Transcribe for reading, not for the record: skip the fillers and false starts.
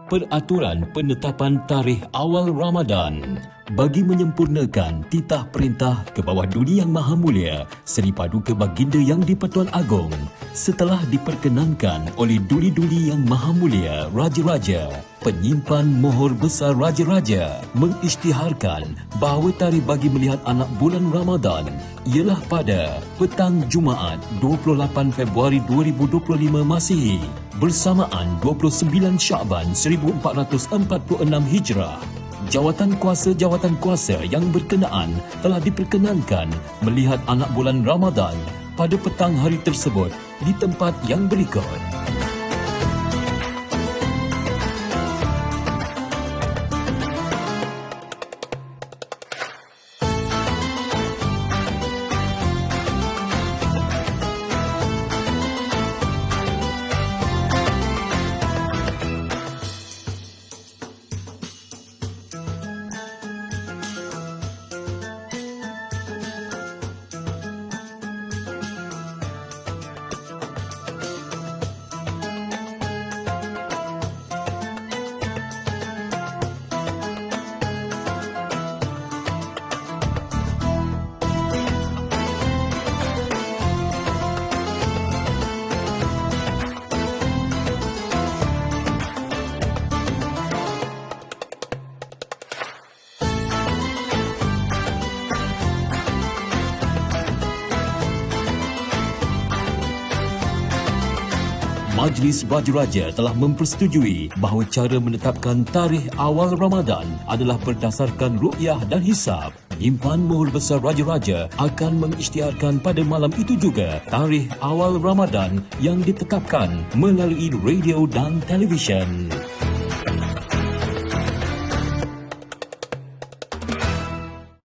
peraturan penetapan tarikh awal Ramadan. Bagi menyempurnakan titah perintah ke bawah Duli Yang Maha Mulia Seri Paduka Baginda Yang di-Pertuan Agong, setelah diperkenankan oleh Duli-Duli Yang Maha Mulia Raja-Raja, penyimpan mohor besar Raja-Raja mengisytiharkan bahawa tarikh bagi melihat anak bulan Ramadan ialah pada petang Jumaat 28 Februari 2025 Masihi bersamaan 29 Syakban 1446 Hijrah. Jawatan kuasa yang berkenaan telah diperkenankan melihat anak bulan Ramadan pada petang hari tersebut di tempat yang berikut. Majlis Raja-Raja telah mempersetujui bahawa cara menetapkan tarikh awal Ramadan adalah berdasarkan ru'yah dan hisab. Penyimpan mohor besar Raja-Raja akan mengisytiharkan pada malam itu juga tarikh awal Ramadan yang ditetapkan melalui radio dan televisyen.